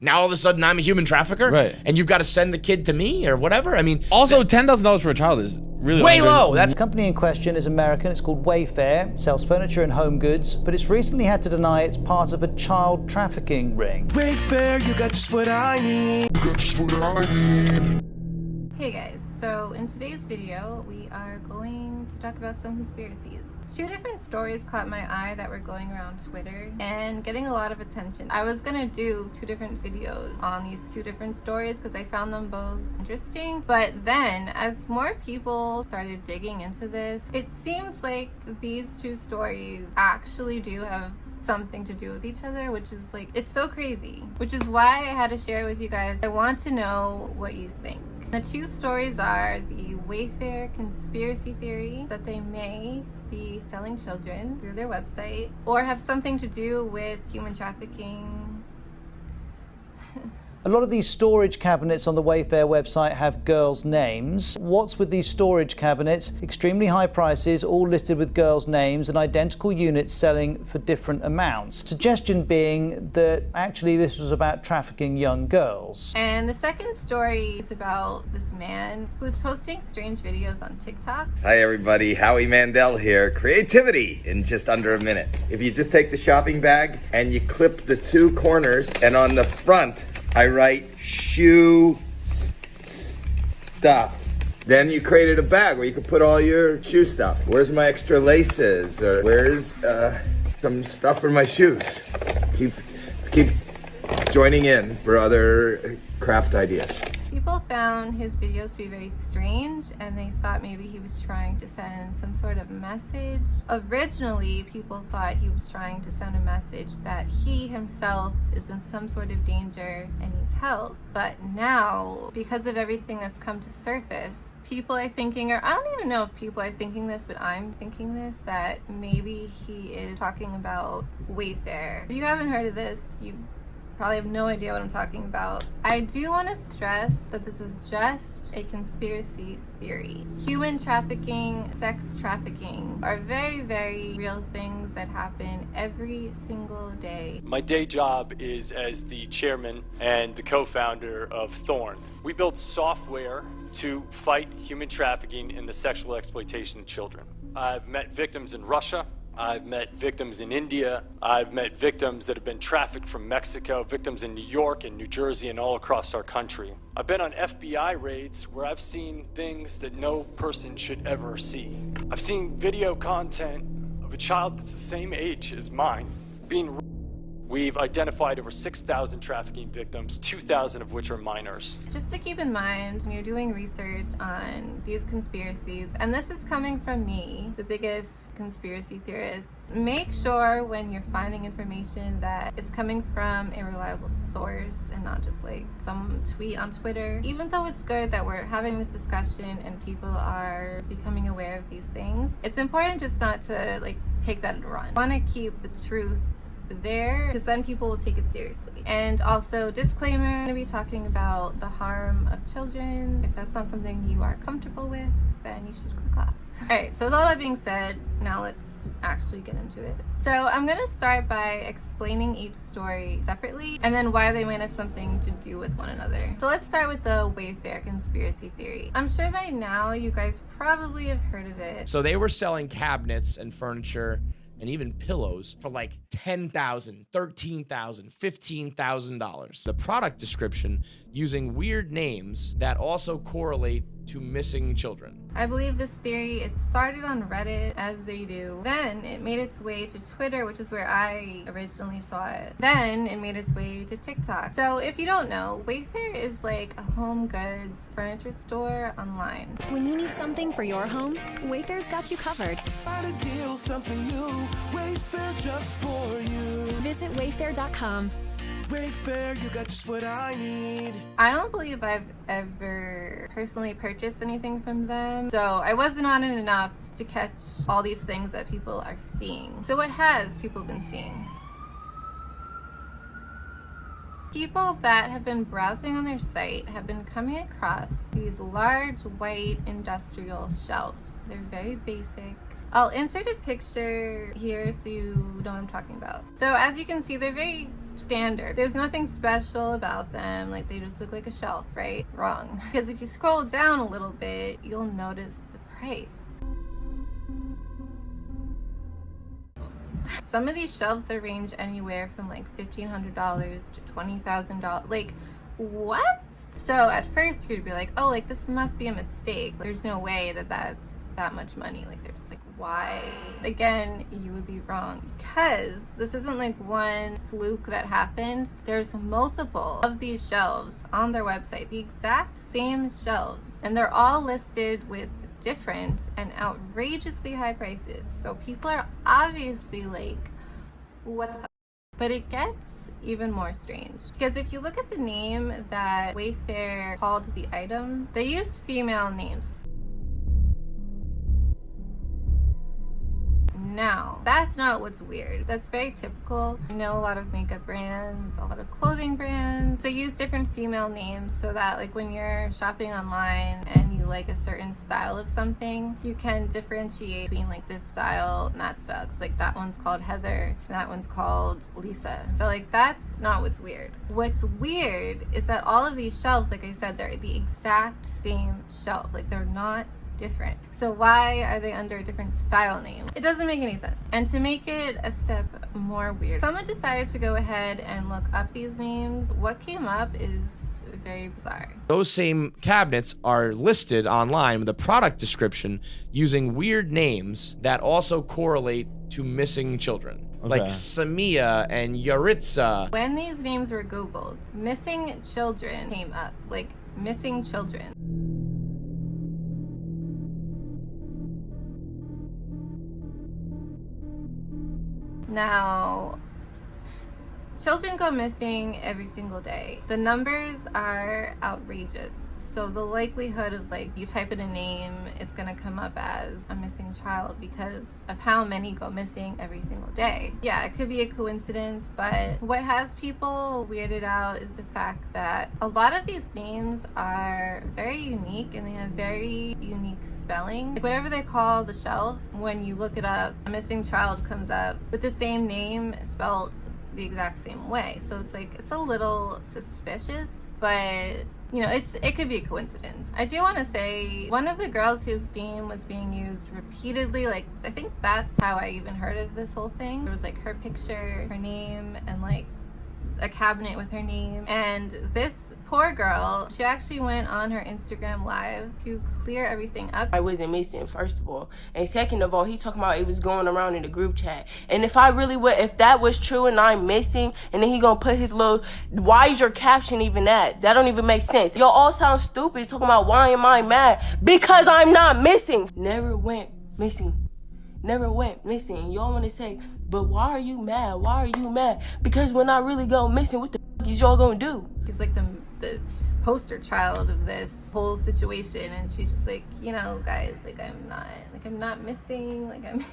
Now all of a sudden I'm a human trafficker, right? And you've got to send the kid to me or whatever. I mean, also $10,000 for a child is really way low. That's the company in question is American. It's called Wayfair. It sells furniture and home goods, but it's recently had to deny it's part of a child trafficking ring. Wayfair, you got just what I need. You got just what I need. Hey guys, so in today's video we are going to talk about some conspiracies. Two different stories caught my eye that were going around Twitter and getting a lot of attention. I was gonna do two different videos on these two different stories because I found them both interesting, but then as more people started digging into this, it seems like these two stories actually do have something to do with each other, which is like, it's so crazy, which is why I had to share it with you guys. I want to know what you think. The two stories are the Wayfair conspiracy theory that they may be selling children through their website or have something to do with human trafficking. A lot of these storage cabinets on the Wayfair website have girls' names. What's with these storage cabinets? Extremely high prices, all listed with girls' names, and identical units selling for different amounts. Suggestion being that actually this was about trafficking young girls. And the second story is about this man who's posting strange videos on TikTok. Hi everybody, Howie Mandel here. Creativity in just under a minute. If you just take the shopping bag and you clip the two corners, and on the front I write shoe stuff. Then you created a bag where you could put all your shoe stuff. Where's my extra laces? Or where's some stuff for my shoes? Keep joining in for other craft ideas. People found his videos to be very strange and they thought maybe he was trying to send some sort of message. Originally, people thought he was trying to send a message that he himself is in some sort of danger and needs help. But now, because of everything that's come to surface, people are thinking, or I don't even know if people are thinking this, but I'm thinking this, that maybe he is talking about Wayfair. If you haven't heard of this, you probably have no idea what I'm talking about. I do want to stress that this is just a conspiracy theory. Human trafficking, sex trafficking are very, very real things that happen every single day. My day job is as the chairman and the co-founder of Thorn. We build software to fight human trafficking and the sexual exploitation of children. I've met victims in Russia. I've met victims in India. I've met victims that have been trafficked from Mexico, victims in New York and New Jersey and all across our country. I've been on FBI raids where I've seen things that no person should ever see. I've seen video content of a child that's the same age as mine being. We've identified over 6,000 trafficking victims, 2,000 of which are minors. Just to keep in mind, when you're doing research on these conspiracies, and this is coming from me, the biggest conspiracy theorist, make sure when you're finding information that it's coming from a reliable source and not just like some tweet on Twitter. Even though it's good that we're having this discussion and people are becoming aware of these things, it's important just not to like take that and run. I want to keep the truth there because then people will take it seriously. And also, disclaimer, I'm going to be talking about the harm of children. If that's not something you are comfortable with, then you should click off. Alright, so with all that being said, now let's actually get into it. So I'm going to start by explaining each story separately and then why they might have something to do with one another. So let's start with the Wayfair conspiracy theory. I'm sure by now you guys probably have heard of it. So they were selling cabinets and furniture and even pillows for like $10,000, $13,000, $15,000. The product description using weird names that also correlate to missing children. I believe this theory, it started on Reddit, as they do. Then it made its way to Twitter, which is where I originally saw it. Then it made its way to TikTok. So if you don't know, Wayfair is like a home goods furniture store online. When you need something for your home, Wayfair's got you covered. Find a deal, something new. Wayfair just for you. Visit wayfair.com. Wayfair, you got just what I need. I don't believe I've ever personally purchased anything from them, so I wasn't on it enough to catch all these things that people are seeing. So what has people been seeing? People that have been browsing on their site have been coming across these large white industrial shelves. They're very basic. I'll insert a picture here so you know what I'm talking about. So as you can see, they're very standard. There's nothing special about them. Like, they just look like a shelf, right? Wrong. Because if you scroll down a little bit, you'll notice the price. Some of these shelves, they range anywhere from like $1,500 to $20,000. Like, what? So at first you'd be like, oh, like this must be a mistake. There's no way that that's that much money. Like, there's like, why? Again, you would be wrong, because this isn't like one fluke that happened. There's multiple of these shelves on their website, the exact same shelves, and they're all listed with different and outrageously high prices. So people are obviously like, what the fuck? But it gets even more strange, because if you look at the name that Wayfair called the item, they used female names. Now, that's not what's weird. That's very typical. I know a lot of makeup brands, a lot of clothing brands, they use different female names so that like when you're shopping online and you like a certain style of something, you can differentiate between like this style and that style. Like that one's called Heather and that one's called Lisa. So like that's not what's weird. What's weird is that all of these shelves, like I said, they're the exact same shelf. Like they're not different. So why are they under a different style name? It doesn't make any sense. And to make it a step more weird, someone decided to go ahead and look up these names. What came up is very bizarre. Those same cabinets are listed online with a product description using weird names that also correlate to missing children. Okay. Like Samia and Yaritza. When these names were Googled, missing children came up. Like missing children. Now, children go missing every single day. The numbers are outrageous. So the likelihood of like you type in a name, it's gonna come up as a missing child because of how many go missing every single day. Yeah, it could be a coincidence, but what has people weirded out is the fact that a lot of these names are very unique and they have very unique spelling. Like whatever they call the shelf, when you look it up, a missing child comes up with the same name spelled the exact same way. So it's like, it's a little suspicious, but you know, it could be a coincidence. I do want to say, one of the girls whose name was being used repeatedly, like, I think that's how I even heard of this whole thing. There was like her picture, her name, and like a cabinet with her name. And this poor girl, she actually went on her Instagram live to clear everything up. I wasn't missing, first of all. And second of all, he talking about it was going around in the group chat. And if I really would, if that was true and I'm missing, and then he gonna put his little, why is your caption even that? That don't even make sense. Y'all all sound stupid talking about why am I mad? Because I'm not missing. Never went missing. Never went missing. Y'all wanna say, but why are you mad? Why are you mad? Because when I really go missing, what the f is y'all gonna do? She's like the poster child of this whole situation, and she's just like, you know, guys, like I'm not missing, like I'm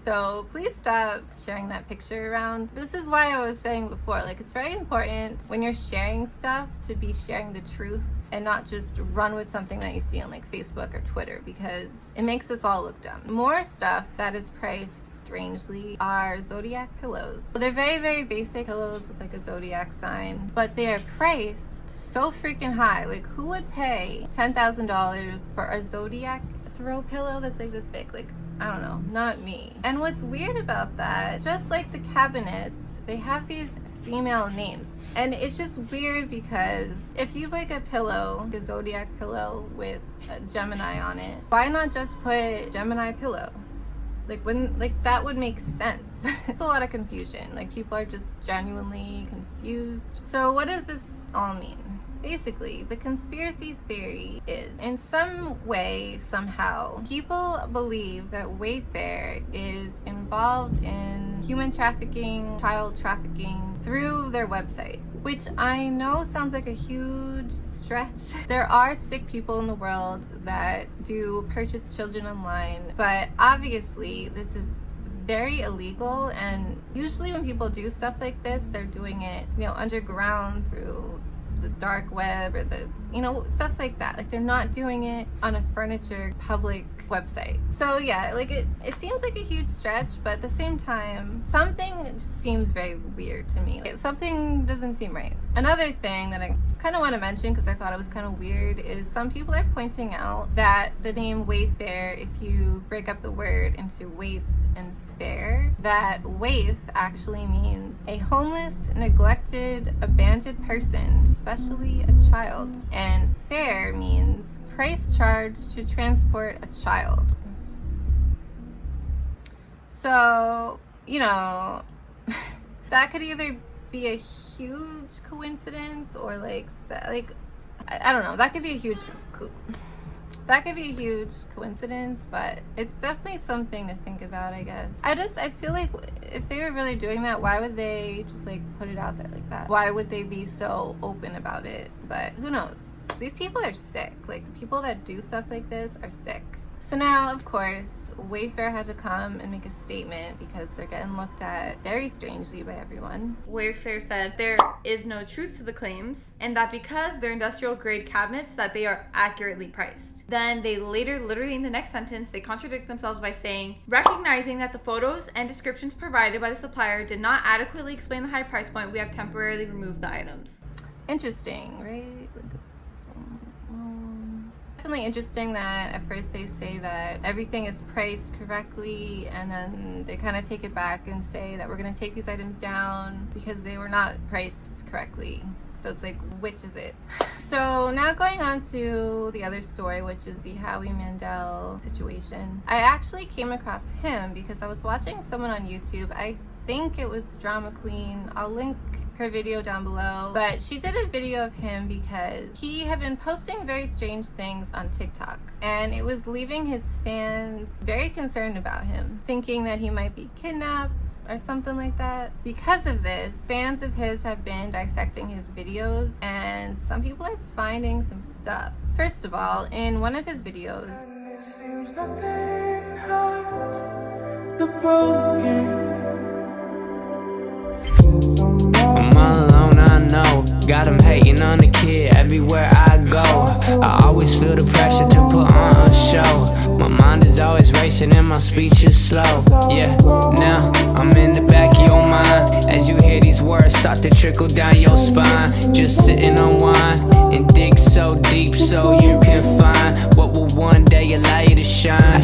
so please stop sharing that picture around. This is why I was saying before, like it's very important when you're sharing stuff to be sharing the truth and not just run with something that you see on like Facebook or Twitter, because it makes us all look dumb. More stuff that is priced strangely are Zodiac pillows. So they're very, very basic pillows with like a Zodiac sign, but they are priced so freaking high. Like who would pay $10,000 for a Zodiac throw pillow that's like this big? Like, I don't know, not me. And what's weird about that, just like the cabinets, they have these female names. And it's just weird because if you like a pillow, a Zodiac pillow with a Gemini on it, why not just put Gemini pillow? Like when, like that would make sense. It's a lot of confusion. Like people are just genuinely confused. So what does this all mean? Basically, the conspiracy theory is, in some way, somehow, people believe that Wayfair is involved in human trafficking, child trafficking through their website, which I know sounds like a huge stretch. There are sick people in the world that do purchase children online, but obviously this is very illegal, and usually when people do stuff like this, they're doing it, you know, underground through the dark web or the, you know, stuff like that. Like they're not doing it on a furniture public website. So yeah, like it seems like a huge stretch, but at the same time, something seems very weird to me. Like, something doesn't seem right. Another thing that I just kind of want to mention, because I thought it was kind of weird, is some people are pointing out that the name Wayfair, if you break up the word into waif and fair, that waif actually means a homeless, neglected, abandoned person, especially a child. And fair means price charged to transport a child. So, you know, that could either be a huge coincidence or like I don't know, that could be a huge coincidence, but it's definitely something to think about, I guess. I feel like if they were really doing that, why would they just like put it out there like that? Why would they be so open about it? But who knows? These people are sick. Like, the people that do stuff like this are sick. So now, of course, Wayfair had to come and make a statement because they're getting looked at very strangely by everyone. Wayfair said there is no truth to the claims, and that because they're industrial grade cabinets, that they are accurately priced. Then they later, literally in the next sentence, they contradict themselves by saying, recognizing that the photos and descriptions provided by the supplier did not adequately explain the high price point, we have temporarily removed the items. Interesting, right? Definitely interesting that at first they say that everything is priced correctly, and then they kind of take it back and say that we're going to take these items down because they were not priced correctly. So it's like, which is it? So now going on to the other story, which is the Howie Mandel situation. I actually came across him because I was watching someone on YouTube. I think it was Drama Queen. I'll link her video down below, but she did a video of him because he had been posting very strange things on TikTok, and it was leaving his fans very concerned about him, thinking that he might be kidnapped or something like that. Because of this, fans of his have been dissecting his videos, and some people are finding some stuff. First of all, in one of his videos, It seems nothing hurts the broken. I'm all alone, I know. Got them hating on the kid everywhere I go. I always feel the pressure to put on a show. My mind is always racing and my speech is slow. Yeah, now I'm in the back of your mind as you hear these words start to trickle down your spine. Just sit and unwind and dig so deep so you can find what will one day allow you to shine.